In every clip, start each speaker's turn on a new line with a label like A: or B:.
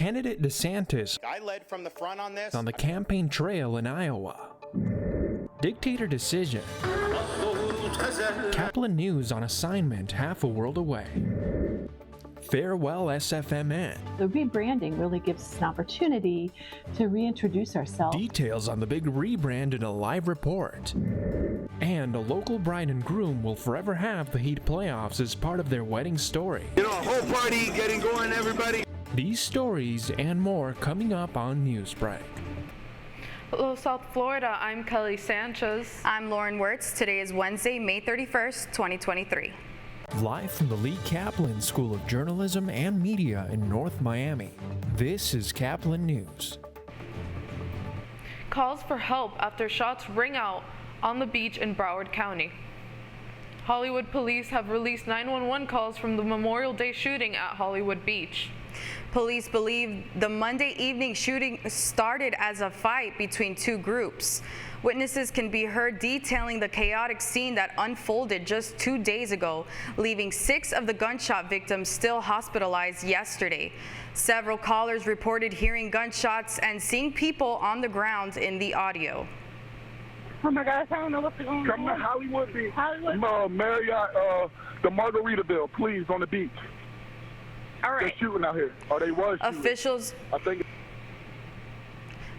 A: candidate DeSantis
B: I led from the front on this.
A: on the campaign trail in Iowa. Dictator decision. Caplin News on assignment half a world away. Farewell SFMN.
C: The rebranding really gives us an opportunity to reintroduce ourselves.
A: Details on the big rebrand in a live report. And a local bride and groom will forever have the Heat playoffs as part of their wedding story.
D: You know, a whole party getting going, everybody.
A: These stories and more coming up on Newsbreak.
E: Hello, South Florida. I'm Kelly Sanchez.
F: I'm Lauren Wirtz. Today is Wednesday, May 31st, 2023.
A: Live from the Lee Caplin School of Journalism and Media in North Miami, this is Caplin News.
E: Calls for help after shots ring out on the beach in Broward County. Hollywood police have released 911 calls from the Memorial Day shooting at Hollywood Beach.
F: Police believe the Monday evening shooting started as a fight between two groups. Witnesses can be heard detailing the chaotic scene that unfolded just 2 days ago, leaving 6 of the gunshot victims still hospitalized yesterday. Several callers reported hearing gunshots and seeing people on the ground in the audio.
G: Oh my gosh, I don't know what's going on.
D: Come to Hollywood Beach.
G: Hollywood.
D: Marriott, the Margaritaville, please, on the beach.
G: All right.
D: They're shooting out here. Or they was shooting.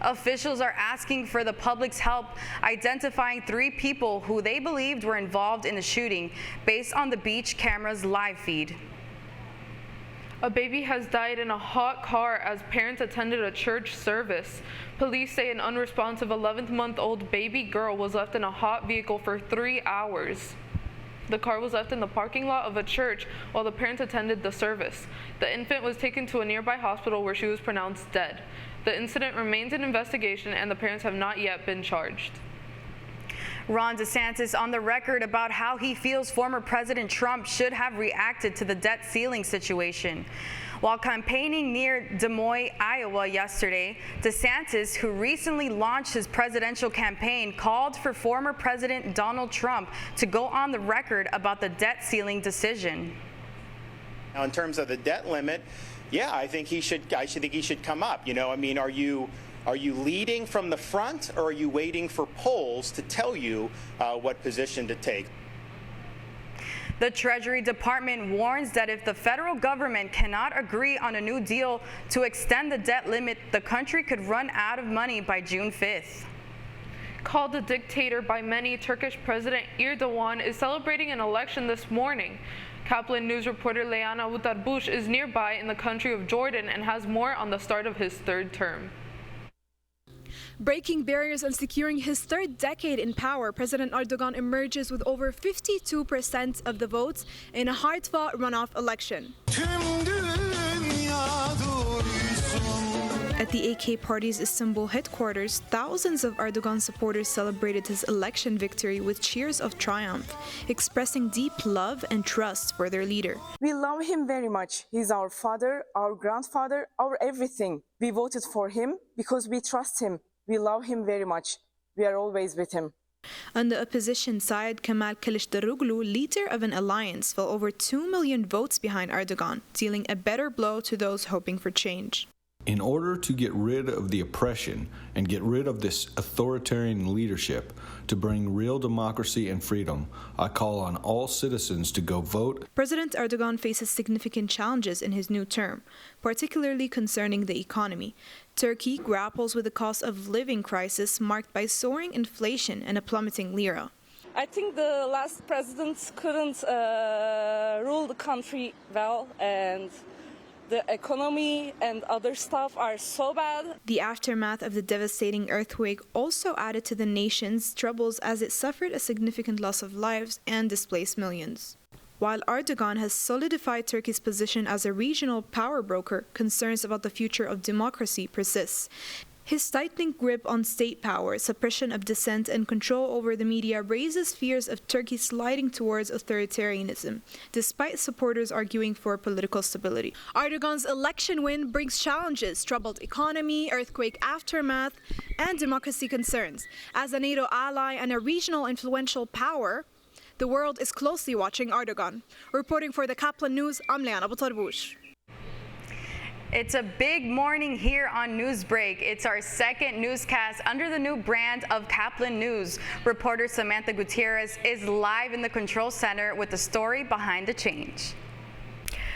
F: Officials are asking for the public's help identifying 3 people who they believed were involved in the shooting based on the beach camera's live feed.
E: A baby has died in a hot car as parents attended a church service. Police say an unresponsive 11-month-old baby girl was left in a hot vehicle for 3 hours. The car was left in the parking lot of a church while the parents attended the service. The infant was taken to a nearby hospital where she was pronounced dead. The incident remains in investigation and the parents have not yet been charged.
F: Ron DeSantis on the record about how he feels former President Trump should have reacted to the debt ceiling situation. While campaigning near Des Moines, Iowa yesterday, DeSantis, who recently launched his presidential campaign, called for former President Donald Trump to go on the record about the debt ceiling decision.
B: Now, in terms of the debt limit, yeah, I think he should come up. You know, I mean, are you leading from the front, or are you waiting for polls to tell you what position to take?
F: The Treasury Department warns that if the federal government cannot agree on a new deal to extend the debt limit, the country could run out of money by June 5th.
E: Called a dictator by many, Turkish President Erdogan is celebrating an election this morning. Caplin News reporter Leana Utarbush is nearby in the country of Jordan and has more on the start of his 3rd term.
H: Breaking barriers and securing his 3rd decade in power, President Erdogan emerges with over 52% of the votes in a hard-fought runoff election. At the AK Party's Istanbul headquarters, thousands of Erdogan supporters celebrated his election victory with cheers of triumph, expressing deep love and trust for their leader.
I: We love him very much. He's our father, our grandfather, our everything. We voted for him because we trust him. We love him very much. We are always with him.
H: On the opposition side, Kemal Kılıçdaroğlu, leader of an alliance, fell over 2 million votes behind Erdogan, dealing a better blow to those hoping for change.
J: In order to get rid of the oppression and get rid of this authoritarian leadership, to bring real democracy and freedom, I call on all citizens to go vote.
H: President Erdogan faces significant challenges in his new term, particularly concerning the economy. Turkey grapples with the cost of living crisis marked by soaring inflation and a plummeting lira.
K: I think the last president couldn't rule the country well, and the economy and other stuff are so bad.
H: The aftermath of the devastating earthquake also added to the nation's troubles as it suffered a significant loss of lives and displaced millions. While Erdogan has solidified Turkey's position as a regional power broker, concerns about the future of democracy persists. His tightening grip on state power, suppression of dissent, and control over the media raises fears of Turkey sliding towards authoritarianism, despite supporters arguing for political stability. Erdogan's election win brings challenges, troubled economy, earthquake aftermath, and democracy concerns. As a NATO ally and a regional influential power, the world is closely watching Erdogan. Reporting for the Caplin News, I'm Leana Utarbush.
F: It's a big morning here on Newsbreak. It's our second newscast under the new brand of Caplin News. Reporter Samantha Gutierrez is live in the control center with the story behind the change.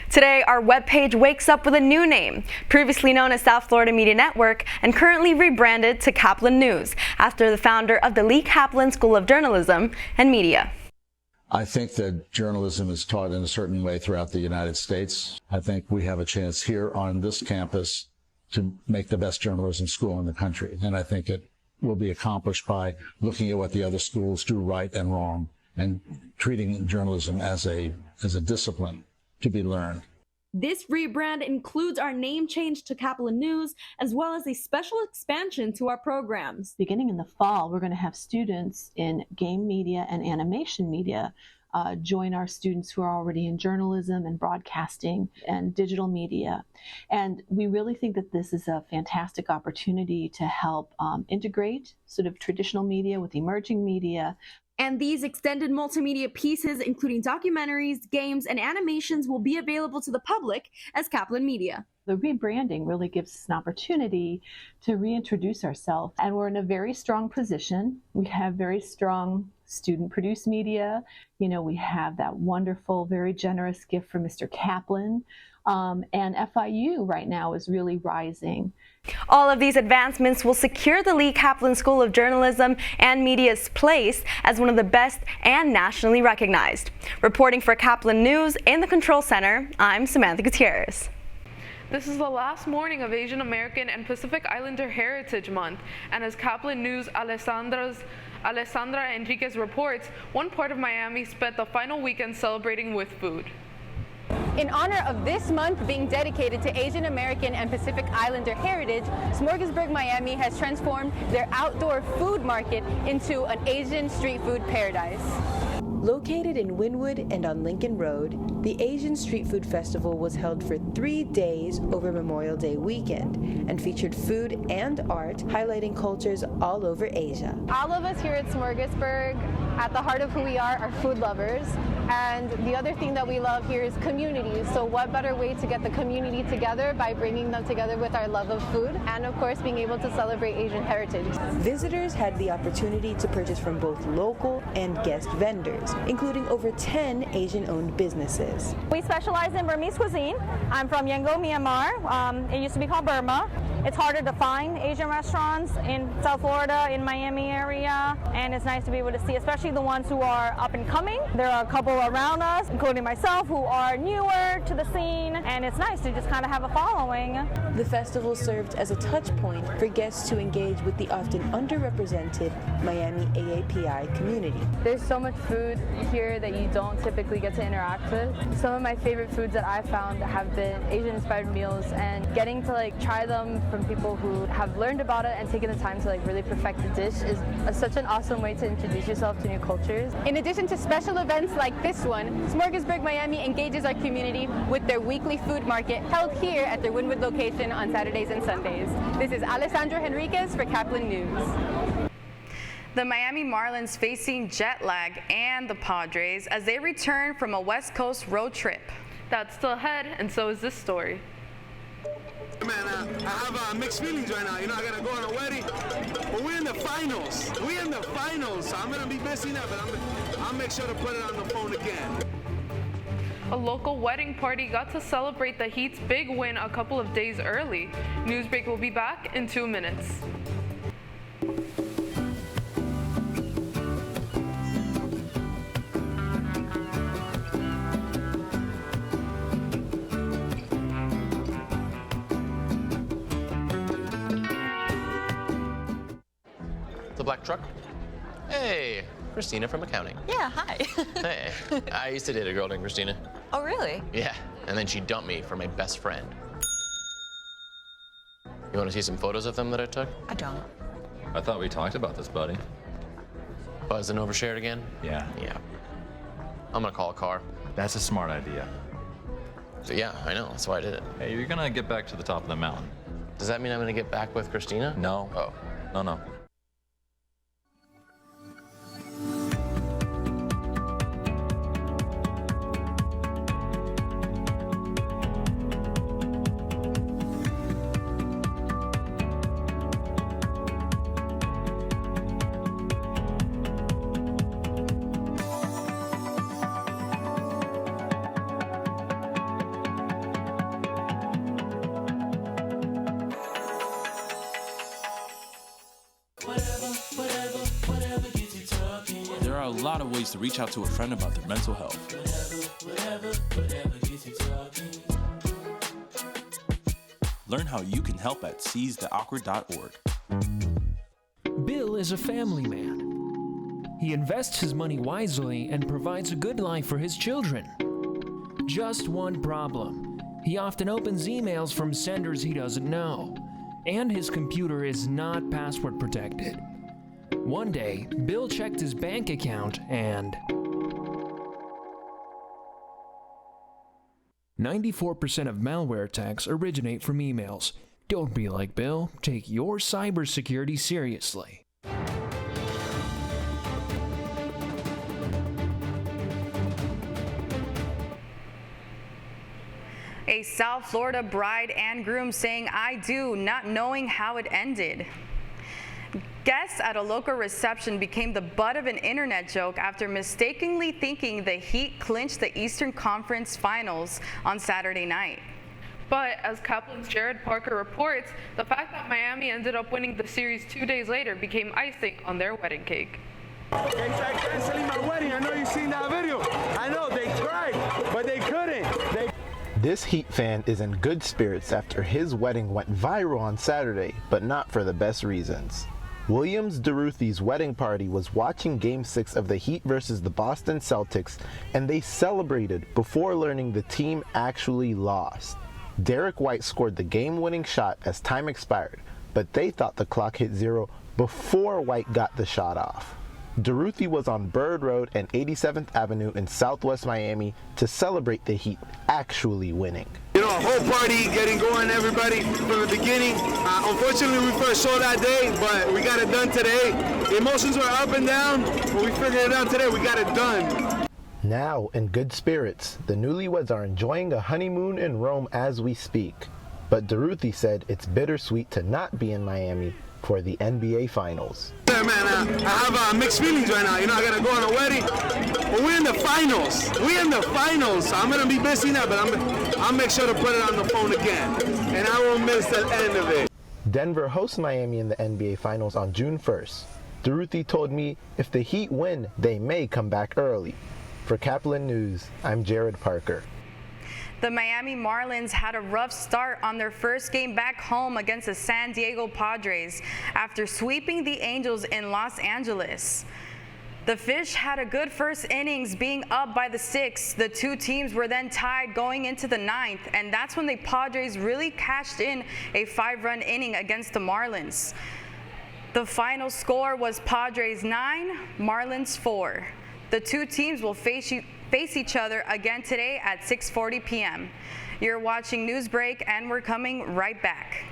F: Today, our webpage wakes up with a new name, previously known as South Florida Media Network and currently rebranded to Caplin News, after the founder of the Lee Caplin School of Journalism and Media.
L: I think that journalism is taught in a certain way throughout the United States. I think we have a chance here on this campus to make the best journalism school in the country. And I think it will be accomplished by looking at what the other schools do right and wrong and treating journalism as a discipline to be learned.
M: This rebrand includes our name change to Caplin News, as well as a special expansion to our programs.
C: Beginning in the fall, we're going to have students in game media and animation media join our students who are already in journalism and broadcasting and digital media. And we really think that this is a fantastic opportunity to help integrate sort of traditional media with emerging media.
M: And these extended multimedia pieces, including documentaries, games, and animations, will be available to the public as Caplin Media.
C: The rebranding really gives us an opportunity to reintroduce ourselves, and we're in a very strong position. We have very strong student-produced media. You know, we have that wonderful, very generous gift from Mr. Caplin, and FIU right now is really rising.
M: All of these advancements will secure the Lee Caplin School of Journalism and Media's place as one of the best and nationally recognized. Reporting for Caplin News in the Control Center, I'm Samantha Gutierrez.
E: This is the last morning of Asian American and Pacific Islander Heritage Month, and as Caplin News' Alessandra Enriquez reports, one part of Miami spent the final weekend celebrating with food.
N: In honor of this month being dedicated to Asian American and Pacific Islander heritage, Smorgasburg Miami has transformed their outdoor food market into an Asian street food paradise.
O: Located in Wynwood and on Lincoln Road, the Asian Street Food Festival was held for 3 days over Memorial Day weekend and featured food and art highlighting cultures all over Asia.
N: All of us here at Smorgasburg, at the heart of who we are food lovers. And the other thing that we love here is community. So what better way to get the community together by bringing them together with our love of food and of course being able to celebrate Asian heritage.
O: Visitors had the opportunity to purchase from both local and guest vendors, including over 10 Asian-owned businesses.
P: We specialize in Burmese cuisine. I'm from Yangon, Myanmar. It used to be called Burma. It's harder to find Asian restaurants in South Florida, in Miami area, and it's nice to be able to see, especially the ones who are up and coming. There are a couple around us, including myself, who are newer to the scene, and it's nice to just kind of have a following.
O: The festival served as a touch point for guests to engage with the often underrepresented Miami AAPI community.
Q: There's so much food here that you don't typically get to interact with. Some of my favorite foods that I've found have been Asian-inspired meals, and getting to try them from people who have learned about it and taken the time to really perfect the dish is such an awesome way to introduce yourself to new cultures.
N: In addition to special events like this one, Smorgasburg Miami engages our community with their weekly food market held here at their Wynwood location on Saturdays and Sundays. This is Alessandra Henriquez for Caplin News.
F: The Miami Marlins facing jet lag and the Padres as they return from a West Coast road trip.
E: That's still ahead, and so is this story.
R: Man, I have mixed feelings right now. You know, I gotta go on a wedding, but we're in the finals. We're in the finals, so I'm gonna be missing that, but I'll make sure to put it on the phone again.
E: A local wedding party got to celebrate the Heat's big win a couple of days early. Newsbreak will be back in 2 minutes.
S: The black truck? Hey, Christina from accounting.
T: Yeah, hi.
S: Hey, I used to date a girl named Christina.
T: Oh, really?
S: Yeah, and then she dumped me for my best friend. You want to see some photos of them that I took?
T: I don't.
U: I thought we talked about this, buddy.
S: Buzzed and overshared again?
U: Yeah.
S: Yeah. I'm gonna call a car.
U: That's a smart idea.
S: So yeah, I know, that's why I did it.
U: Hey, you're gonna get back to the top of the mountain.
S: Does that mean I'm gonna get back with Christina?
U: No.
S: Oh.
U: No.
T: lot of ways to reach out to a friend about their mental health. Learn how you can help at seizetheawkward.org.
A: Bill is a family man. He invests his money wisely and provides a good life for his children. Just one problem. He often opens emails from senders he doesn't know, and his computer is not password protected. One day, Bill checked his bank account and 94% of malware attacks originate from emails. Don't be like Bill. Take your cybersecurity seriously.
F: A South Florida bride and groom saying "I do," not knowing how it ended. Guests at a local reception became the butt of an internet joke after mistakenly thinking the Heat clinched the Eastern Conference Finals on Saturday night.
E: But as Caplin's Jared Parker reports, the fact that Miami ended up winning the series 2 days later became icing on their wedding cake.
R: They tried canceling my wedding. I know you've seen that video. I know they tried, but they couldn't.
V: This Heat fan is in good spirits after his wedding went viral on Saturday, but not for the best reasons. Williams DeRuthy's wedding party was watching Game 6 of the Heat versus the Boston Celtics, and they celebrated before learning the team actually lost. Derek White scored the game-winning shot as time expired, but they thought the clock hit 0 before White got the shot off. DeRuthy was on Bird Road and 87th Avenue in Southwest Miami to celebrate the Heat actually winning.
R: You know, a whole party getting going, everybody from the beginning. Unfortunately, we first saw that day, but we got it done today. The emotions were up and down, but we figured it out today. We got it done.
V: Now, in good spirits, the newlyweds are enjoying a honeymoon in Rome as we speak. But DeRuthy said it's bittersweet to not be in Miami for the NBA Finals.
R: Yeah, man, I have mixed feelings right now. You know, I gotta go on a wedding, but we're in the finals. We're in the finals, so I'm gonna be missing that, but I'll make sure to put it on the phone again, and I won't miss the end of it.
V: Denver hosts Miami in the NBA Finals on June 1st. DeRuthy told me if the Heat win, they may come back early. For Caplin News, I'm Jared Parker.
F: The Miami Marlins had a rough start on their first game back home against the San Diego Padres after sweeping the Angels in Los Angeles. The Fish had a good first innings, being up by the 6th. The two teams were then tied going into the 9th, and that's when the Padres really cashed in a 5-run inning against the Marlins. The final score was Padres 9, Marlins 4. The two teams will face each other again today at 6:40 p.m. You're watching Newsbreak, and we're coming right back.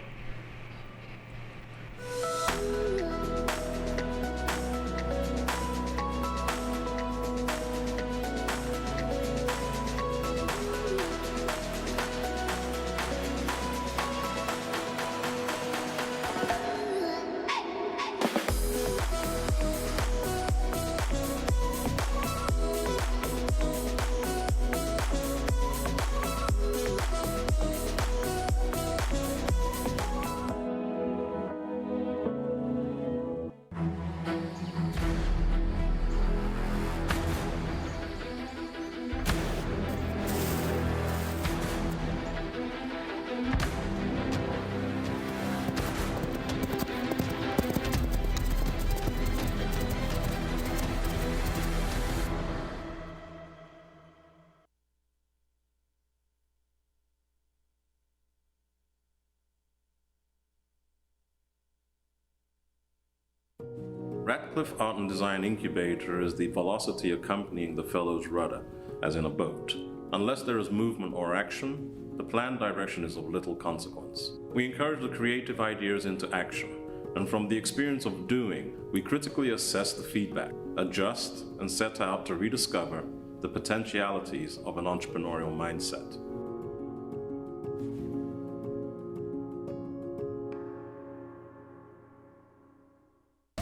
W: Radcliffe Art and Design Incubator is the velocity accompanying the fellow's rudder, as in a boat. Unless there is movement or action, the planned direction is of little consequence. We encourage the creative ideas into action, and from the experience of doing, we critically assess the feedback, adjust, and set out to rediscover the potentialities of an entrepreneurial mindset.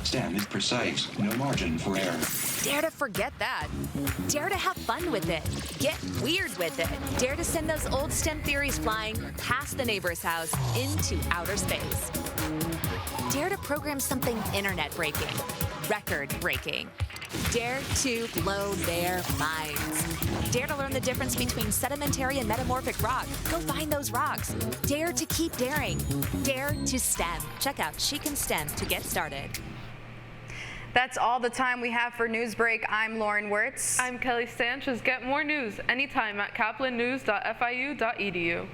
X: Stem is precise, no margin for error.
Y: Dare to forget that. Dare to have fun with it. Get weird with it. Dare to send those old STEM theories flying past the neighbor's house into outer space. Dare to program something internet-breaking, record-breaking. Dare to blow their minds. Dare to learn the difference between sedimentary and metamorphic rock. Go find those rocks. Dare to keep daring. Dare to STEM. Check out She Can STEM to get started.
F: That's all the time we have for Newsbreak. I'm Lauren Wirtz.
E: I'm Kelly Sanchez. Get more news anytime at caplinnews.fiu.edu.